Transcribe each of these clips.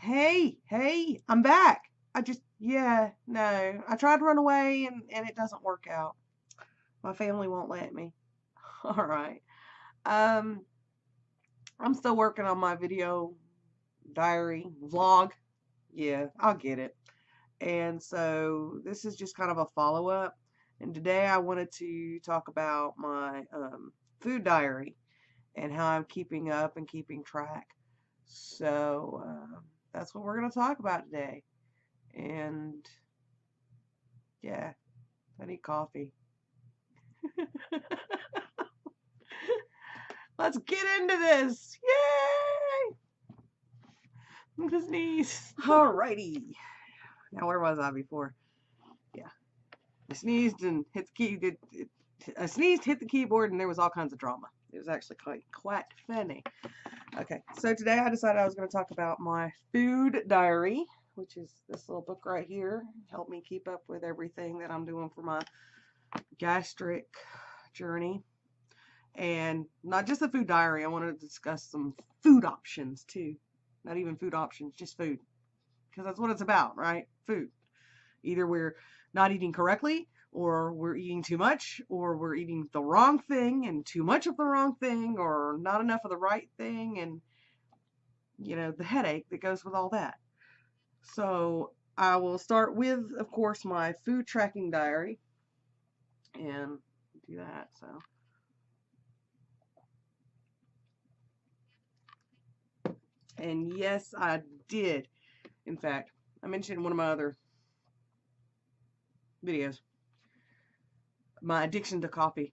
Hey, I'm back. Yeah, no. I tried to run away and it doesn't work out. My family won't let me. All right. Um, I'm still working on my video diary vlog. Yeah, I'll get it. And so this is just kind of a follow-up. And today I wanted to talk about my food diary and how I'm keeping up and keeping track. So that's what we're going to talk about today. And yeah, I need coffee. Let's get into this. Yay! I'm gonna sneeze. Alrighty. Now where was I before? Yeah. I sneezed and hit the key. I sneezed, hit the keyboard, and there was all kinds of drama. It was actually quite funny. Okay, so today I decided I was going to talk about my food diary, which is this little book right here. Help me keep up with everything that I'm doing for my gastric journey. And not just the food diary, I wanted to discuss some food options too. Not even food options, just food. Because that's what it's about, right? Food. Either we're not eating correctly, or we're eating too much, or we're eating the wrong thing and too much of the wrong thing, or not enough of the right thing, and you know, the headache that goes with all that. So I will start with, of course, my food tracking diary and do that. So and yes, I did. In fact, I mentioned in one of my other videos my addiction to coffee.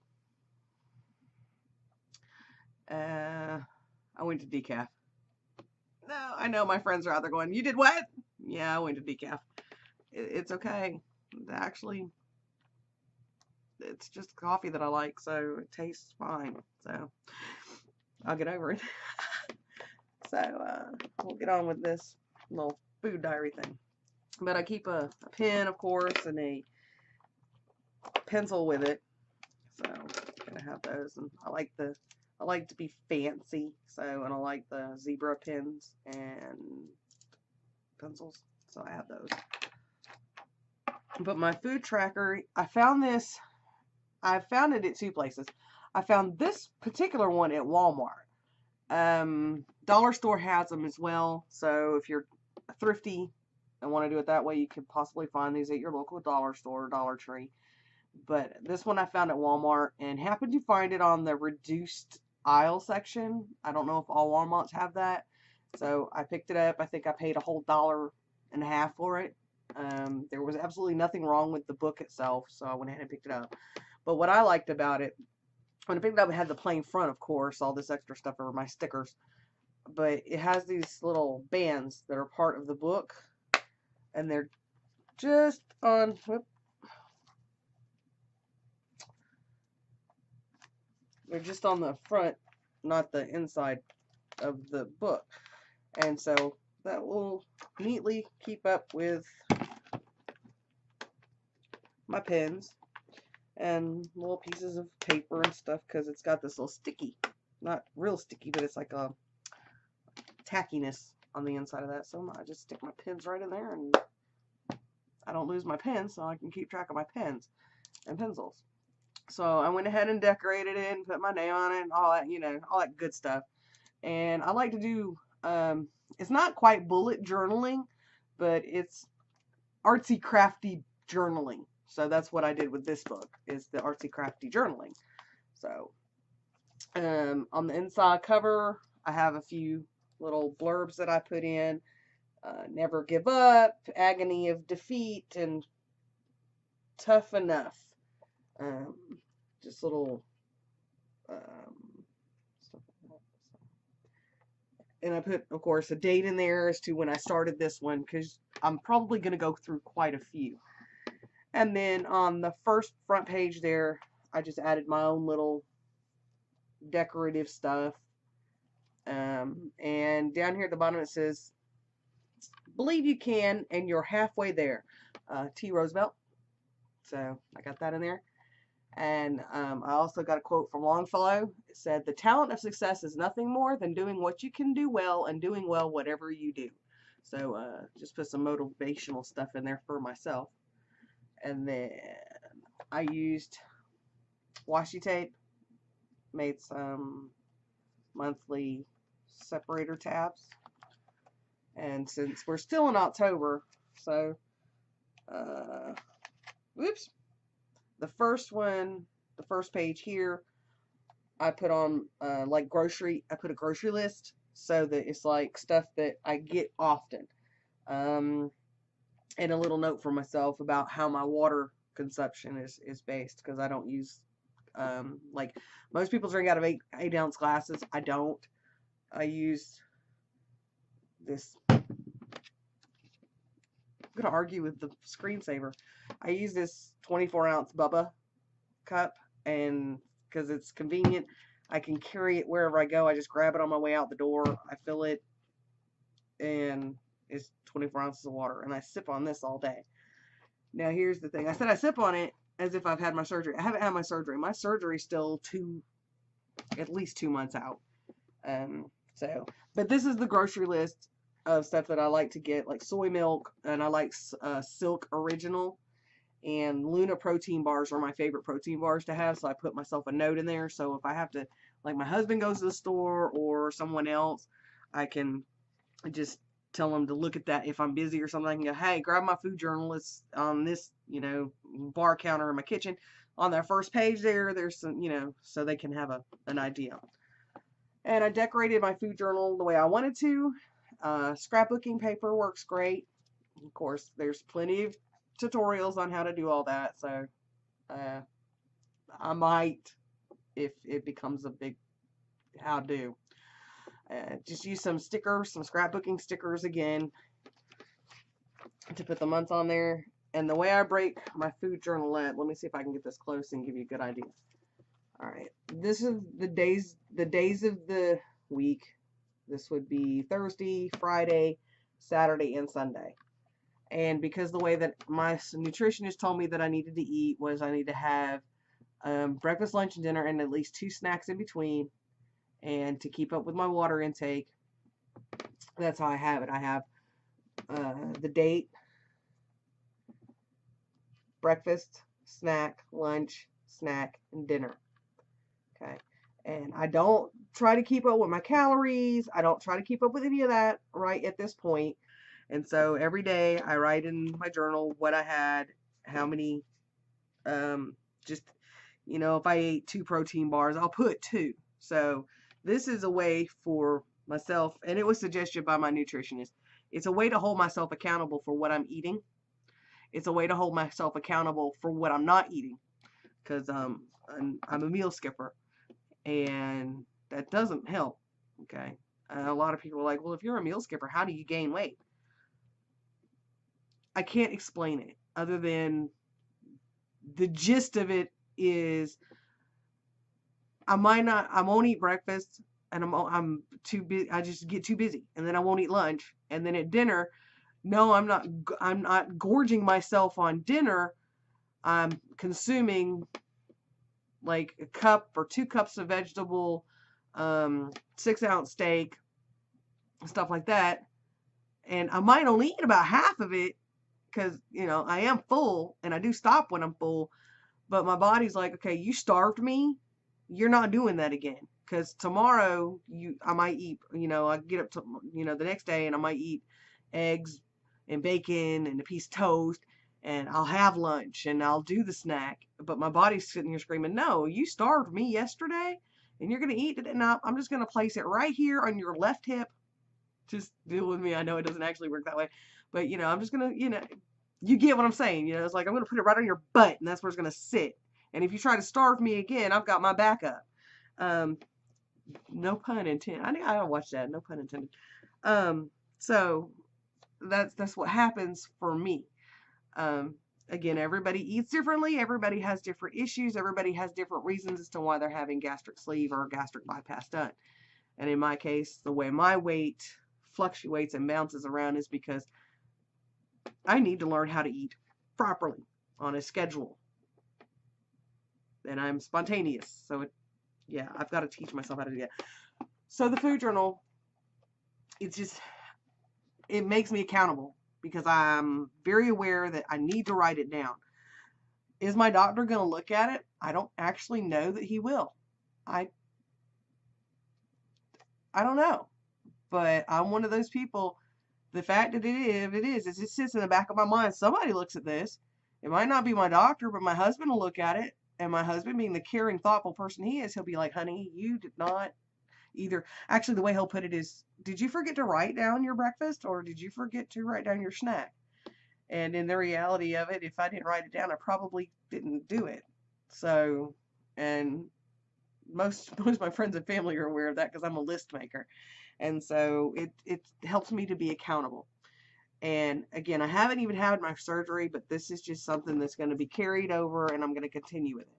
I went to decaf. No, I know my friends are out there going, "You did what?" Yeah, I went to decaf. It's okay. Actually, it's just coffee that I like, so it tastes fine. So I'll get over it. So we'll get on with this little food diary thing. But I keep a pen, of course, and a pencil with it. So I'm gonna have those, and I like to be fancy, so and I like the zebra pens and pencils, so I have those. But my food tracker, I found it at two places. I found this particular one at Walmart. Dollar store has them as well, so if you're thrifty and want to do it that way, you could possibly find these at your local dollar store or Dollar Tree. But this one I found at Walmart and happened to find it on the reduced aisle section. I don't know if all Walmarts have that. So I picked it up. I think I paid a whole $1.50 for it. There was absolutely nothing wrong with the book itself, so I went ahead and picked it up. But what I liked about it, when I picked it up, it had the plain front, of course, all this extra stuff over my stickers. But it has these little bands that are part of the book, and they're just on, they're just on the front, not the inside of the book. And so that will neatly keep up with my pens and little pieces of paper and stuff, because it's got this little sticky, not real sticky, but it's like a tackiness on the inside of that. So I just stick my pens right in there, and I don't lose my pens, so I can keep track of my pens and pencils. So I went ahead and decorated it and put my name on it and all that, you know, all that good stuff. And I like to do, it's not quite bullet journaling, but it's artsy crafty journaling. So that's what I did with this book, is the artsy crafty journaling. So on the inside cover, I have a few little blurbs that I put in. Never give up, agony of defeat, and tough enough. Just little stuff like that. And I put, of course, a date in there as to when I started this one, because I'm probably going to go through quite a few. And then on the first front page there, I just added my own little decorative stuff. And down here at the bottom it says, "Believe you can, and you're halfway there." T. Roosevelt. So I got that in there. And I also got a quote from Longfellow. It said, "The talent of success is nothing more than doing what you can do well and doing well whatever you do." So just put some motivational stuff in there for myself. And then I used washi tape, made some monthly separator tabs. And since we're still in October, so whoops, the first page here, I put on like I put a grocery list so that it's like stuff that I get often. And a little note for myself about how my water consumption is based, because I don't use like most people drink out of 8-ounce glasses. I don't. I use this. I'm gonna argue with the screensaver. I use this 24-ounce Bubba cup, and because it's convenient, I can carry it wherever I go. I just grab it on my way out the door. I fill it, and it's 24 ounces of water, and I sip on this all day. Now here's the thing. I said I sip on it as if I've had my surgery. I haven't had my surgery. My surgery's still at least 2 months out. But this is the grocery list of stuff that I like to get, like soy milk, and I like Silk Original, and Luna protein bars are my favorite protein bars to have, so I put myself a note in there, so if I have to, like my husband goes to the store or someone else, I can just tell them to look at that. If I'm busy or something, I can go, hey, grab my food journal. It's on this, bar counter in my kitchen. On that first page there's some, so they can have an idea. And I decorated my food journal the way I wanted to. Scrapbooking paper works great. Of course, there's plenty of tutorials on how to do all that, so I might, if it becomes a big how-do. Just use some stickers, some scrapbooking stickers again, to put the months on there. And the way I break my food journal let me see if I can get this close and give you a good idea. Alright, this is the days of the week. This would be Thursday, Friday, Saturday, and Sunday. And because the way that my nutritionist told me that I needed to eat was I need to have breakfast, lunch, and dinner, and at least 2 snacks in between. And to keep up with my water intake, that's how I have it. I have the date, breakfast, snack, lunch, snack, and dinner. Okay. And I don't try to keep up with my calories. I don't try to keep up with any of that right at this point. And so every day I write in my journal what I had, how many, if I ate 2 protein bars, I'll put 2. So this is a way for myself, and it was suggested by my nutritionist. It's a way to hold myself accountable for what I'm eating. It's a way to hold myself accountable for what I'm not eating, because I'm a meal skipper, and that doesn't help. Okay, a lot of people are like, well, if you're a meal skipper, how do you gain weight? I can't explain it other than the gist of it is I won't eat breakfast, and I'm too busy. I just get too busy, and then I won't eat lunch, and then at dinner, no, I'm not gorging myself on dinner. I'm consuming like a cup or 2 cups of vegetable, 6-ounce steak, stuff like that, and I might only eat about half of it because I am full, and I do stop when I'm full, but my body's like, okay, you starved me. You're not doing that again, because tomorrow I might eat, I get up to, the next day, and I might eat eggs and bacon and a piece of toast, and I'll have lunch and I'll do the snack, but my body's sitting here screaming, no, you starved me yesterday and you're going to eat it, and I'm just going to place it right here on your left hip. Just deal with me. I know it doesn't actually work that way, but I'm just going to, you get what I'm saying. It's like I'm going to put it right on your butt, and that's where it's going to sit. And if you try to starve me again, I've got my backup. No pun intended. I don't watch that. No pun intended. So that's what happens for me. Again, everybody eats differently. Everybody has different issues. Everybody has different reasons as to why they're having gastric sleeve or gastric bypass done. And in my case, the way my weight fluctuates and bounces around is because I need to learn how to eat properly on a schedule. And I'm spontaneous. So, I've got to teach myself how to do that. So the food journal, it's just, it makes me accountable because I'm very aware that I need to write it down. Is my doctor going to look at it? I don't actually know that he will. I don't know. But I'm one of those people. The fact that it sits in the back of my mind. Somebody looks at this. It might not be my doctor, but my husband will look at it. And my husband, being the caring, thoughtful person he is, he'll be like, honey, you did not either. Actually, the way he'll put it is, did you forget to write down your breakfast, or did you forget to write down your snack? And in the reality of it, if I didn't write it down, I probably didn't do it. So, and most of my friends and family are aware of that because I'm a list maker. And so it helps me to be accountable. And again, I haven't even had my surgery, but this is just something that's going to be carried over, and I'm going to continue with it.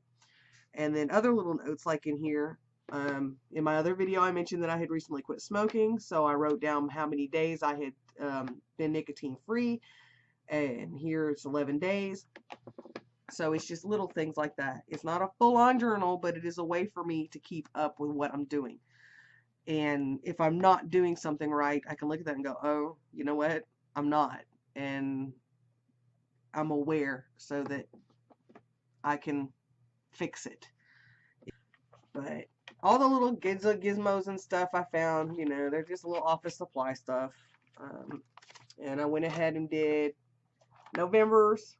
And then other little notes like in here, in my other video, I mentioned that I had recently quit smoking. So I wrote down how many days I had been nicotine free. And here it's 11 days. So it's just little things like that. It's not a full-on journal, but it is a way for me to keep up with what I'm doing. And if I'm not doing something right, I can look at that and go, oh, you know what? I'm not. And I'm aware so that I can fix it. But all the little gizmos and stuff I found, you know, they're just a little office supply stuff. And I went ahead and did November's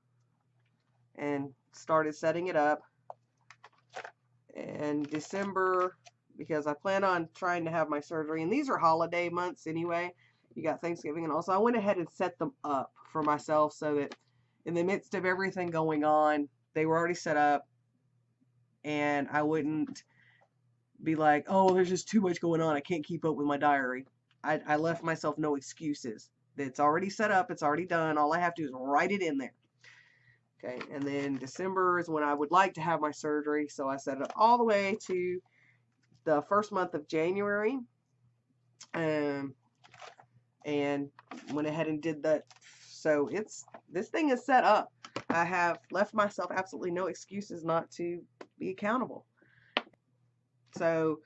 and started setting it up. And December, because I plan on trying to have my surgery, and these are holiday months anyway. You got Thanksgiving, and also I went ahead and set them up for myself so that in the midst of everything going on, they were already set up, and I wouldn't be like, oh, there's just too much going on, I can't keep up with my diary. I left myself no excuses. It's already set up, it's already done, all I have to do is write it in there. Okay, and then December is when I would like to have my surgery, so I set it all the way to the first month of January, and went ahead and did that. So this thing is set up. I have left myself absolutely no excuses not to be accountable. So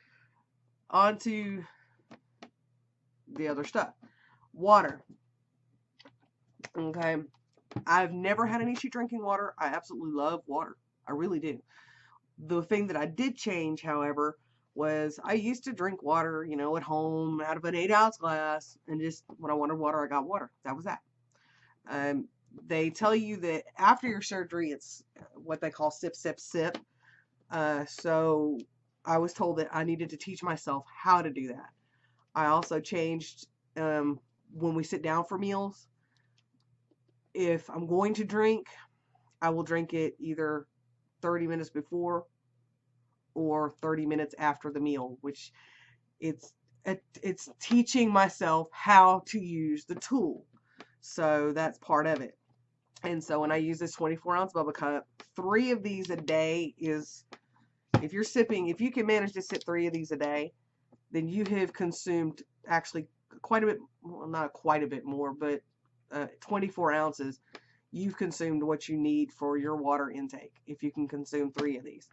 on to the other stuff. Water. Okay, I've never had an issue drinking water. I absolutely love water. I really do. The thing that I did change, however, was I used to drink water, you know, at home out of an 8-ounce glass, and just when I wanted water, I got water. That was that. They tell you that after your surgery, it's what they call sip, sip, sip. So I was told that I needed to teach myself how to do that. I also changed when we sit down for meals. If I'm going to drink, I will drink it either 30 minutes before or 30 minutes after the meal, which it's teaching myself how to use the tool. So that's part of it. And so when I use this 24-ounce bubble cup, 3 of these a day is, if you can manage to sip 3 of these a day, then you have consumed actually quite a bit, well, not quite a bit more, but 24 ounces, you've consumed what you need for your water intake if you can consume 3 of these.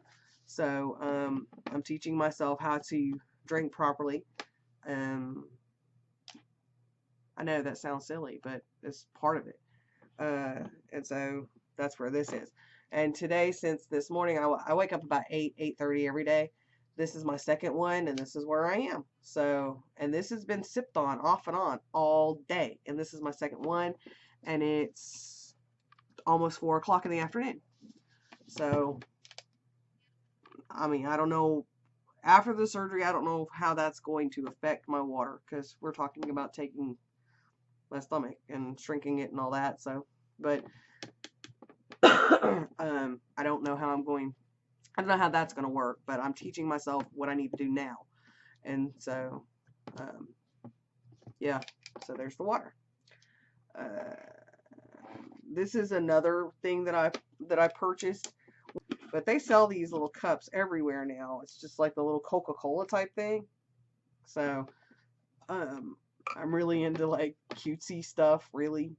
So I'm teaching myself how to drink properly. I know that sounds silly, but it's part of it. And so that's where this is. And today, since this morning, I wake up about 8:30 every day. This is my second one, and this is where I am. So, and this has been sipped on off and on all day. And this is my second one, and it's almost 4 o'clock in the afternoon. So, I mean, I don't know. After the surgery, I don't know how that's going to affect my water, because we're talking about taking my stomach and shrinking it and all that. So, but I don't know how I don't know how that's going to work, but I'm teaching myself what I need to do now. And so, yeah, so there's the water. This is another thing that I purchased, but they sell these little cups everywhere now. It's just like the little Coca-Cola type thing. So, I'm really into like cutesy stuff, really.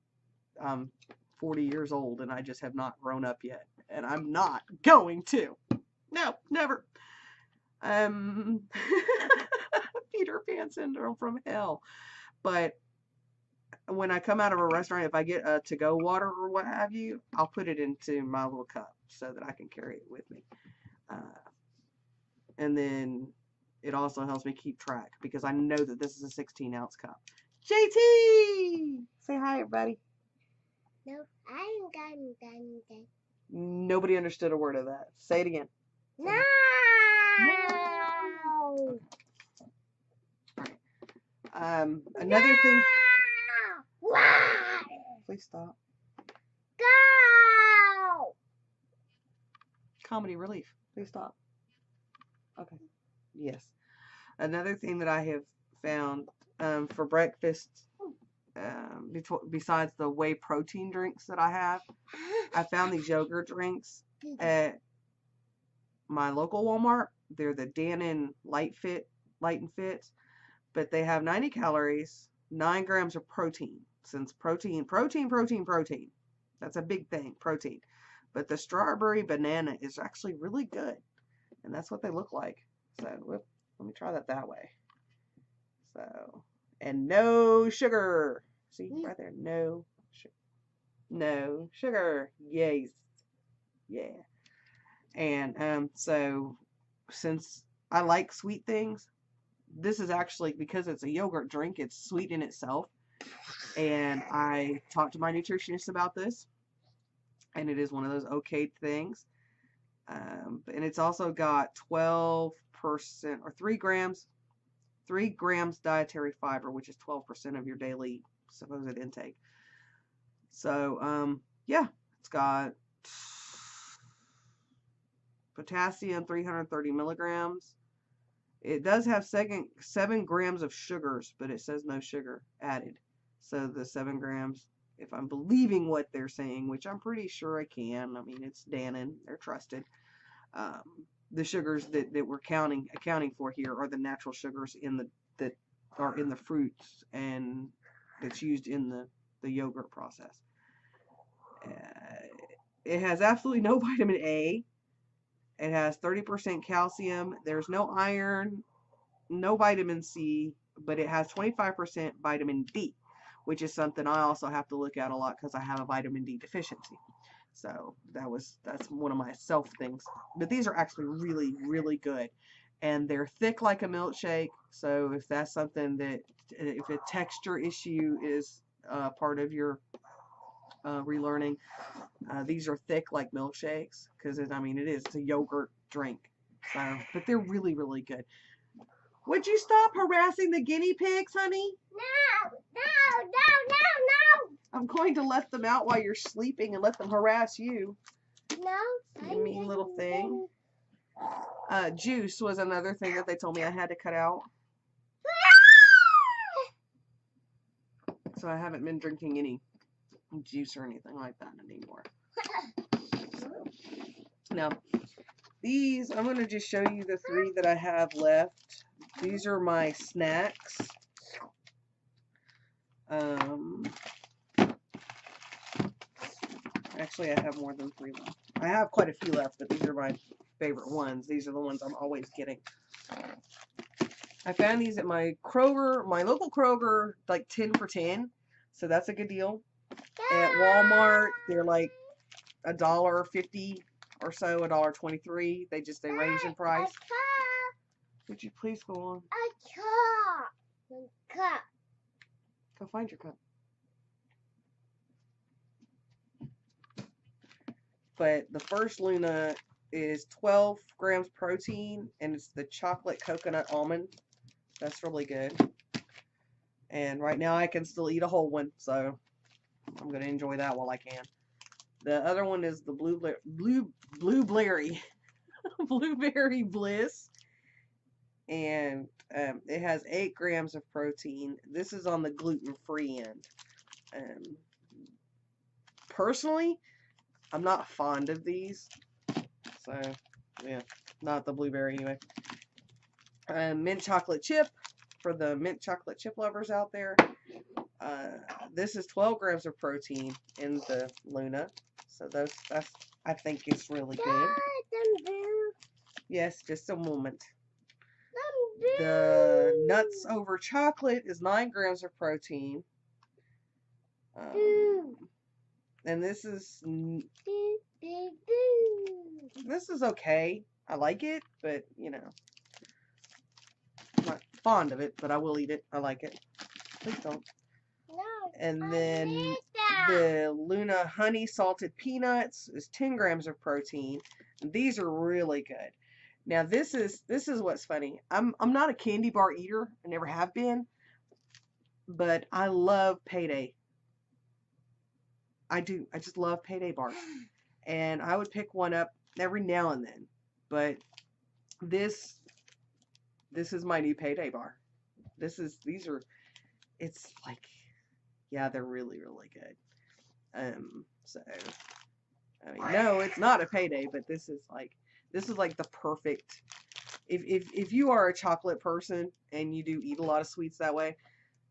I'm 40 years old and I just have not grown up yet, and I'm not going to. No, never. Peter Pan syndrome from hell. But when I come out of a restaurant, if I get a to-go water or what have you, I'll put it into my little cup so that I can carry it with me. And then it also helps me keep track because I know that this is a 16-ounce cup. JT! Say hi, everybody. No, I ain't got anything. Nobody understood a word of that. Say it again. No! Another thing. Why? Please stop. Go! Comedy relief. Please stop. Okay. Yes. Another thing that I have found for breakfast, besides the whey protein drinks that I have, I found these yogurt drinks at my local Walmart. They're the Dannon Light and Fit, but they have 90 calories, 9 grams of protein. Since protein. That's a big thing, protein. But the strawberry banana is actually really good, and that's what they look like. So, whoop, let me try that way. So, and no sugar. See right there, no sugar. Yes, yeah. And so since I like sweet things, this is actually, because it's a yogurt drink, it's sweet in itself. And I talked to my nutritionist about this, and it is one of those okayed things. And it's also got 12% or 3 grams dietary fiber, which is 12% of your daily supposed intake. So, yeah, it's got potassium, 330 milligrams. It does have 7 grams of sugars, but it says no sugar added. So the 7 grams, if I'm believing what they're saying, which I'm pretty sure I can. I mean, it's Dannon, they're trusted. The sugars that we're accounting for here are the natural sugars that are in the fruits and that's used in the yogurt process. It has absolutely no vitamin A. It has 30% calcium. There's no iron, no vitamin C, but it has 25% vitamin D, which is something I also have to look at a lot because I have a vitamin D deficiency. So that's one of my self things. But these are actually really, really good. And they're thick like a milkshake. So if that's something if a texture issue is part of your relearning, these are thick like milkshakes because it is. It's a yogurt drink. So, but they're really, really good. Would you stop harassing the guinea pigs, honey? No! I'm going to let them out while you're sleeping and let them harass you. No. You mean little thing. Juice was another thing that they told me I had to cut out. So I haven't been drinking any juice or anything like that anymore. Now, these, I'm going to just show you the 3 that I have left. These are my snacks. Actually, I have more than 3 left. I have quite a few left, but these are my favorite ones. These are the ones I'm always getting. I found these at my Kroger, my local Kroger, like 10 for 10. So that's a good deal. At Walmart, they're like $1.50 or so, $1.23. They range in price. Would you please go on? A cup. Go find your cup. But the first Luna is 12 grams protein, and it's the chocolate coconut almond. That's really good. And right now I can still eat a whole one, so I'm going to enjoy that while I can. The other one is the blueberry blueberry bliss, and it has 8 grams of protein. This is on the gluten-free end. Personally, I'm not fond of these, so yeah, not the blueberry anyway. Mint chocolate chip for the mint chocolate chip lovers out there. This is 12 grams of protein in the Luna, so that's I think it's really good. Yes, just a moment. The nuts over chocolate is 9 grams of protein. And this is okay. I like it, but you know, I'm not fond of it, but I will eat it. I like it. Please don't. No. And then the Luna honey salted peanuts is 10 grams of protein. And these are really good. Now this is what's funny. I'm not a candy bar eater. I never have been, but I love Payday. I do. I just love Payday bars, and I would pick one up every now and then. But this is my new Payday bar. These are. It's like, yeah, they're really good. So I mean, no, it's not a Payday, but this is like the perfect. If you are a chocolate person and you do eat a lot of sweets that way,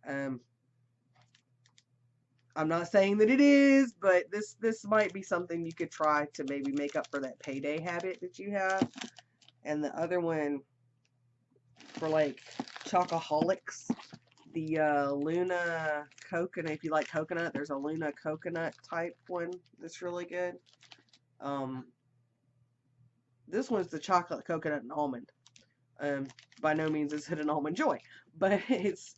I'm not saying that it is, but this might be something you could try to maybe make up for that Payday habit that you have. And the other one for like chocoholics, the Luna coconut. If you like coconut, there's a Luna coconut type one that's really good. This one's the chocolate coconut and almond. By no means is it an almond joy, but it's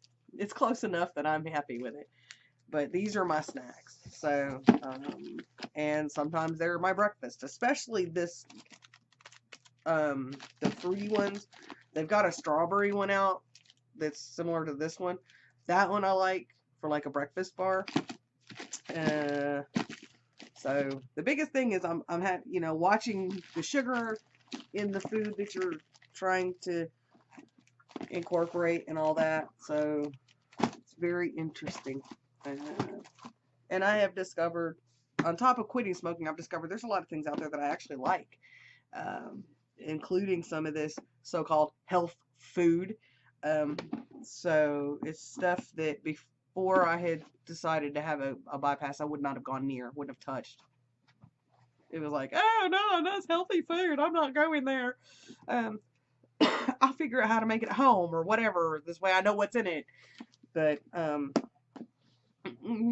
close enough that I'm happy with it. But these are my snacks. So, and sometimes they're my breakfast, especially this, the fruity ones. They've got a strawberry one out that's similar to this one. That one I like for like a breakfast bar. So the biggest thing is I'm watching the sugar in the food that you're trying to incorporate and all that. So it's very interesting. And I have discovered, on top of quitting smoking, I've discovered there's a lot of things out there that I actually like, including some of this so-called health food. So it's stuff that before I had decided to have a bypass, I would not have gone near, wouldn't have touched. It was like, oh no, that's healthy food. I'm not going there. I'll figure out how to make it at home or whatever. This way I know what's in it. But,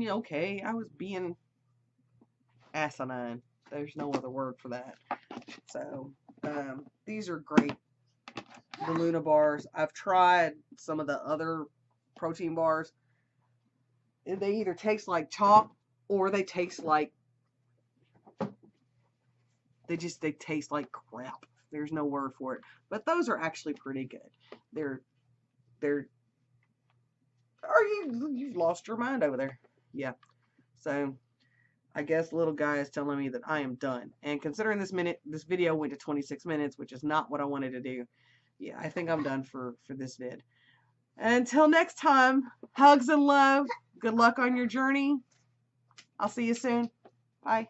okay, I was being asinine. There's no other word for that. So, these are great. The Luna bars. I've tried some of the other protein bars. They either taste like chalk or they taste like they taste like crap. There's no word for it. But those are actually pretty good. You've lost your mind over there. Yeah. So I guess little guy is telling me that I am done. And considering this video went to 26 minutes, which is not what I wanted to do. Yeah, I think I'm done for this vid. Until next time, hugs and love. Good luck on your journey. I'll see you soon. Bye.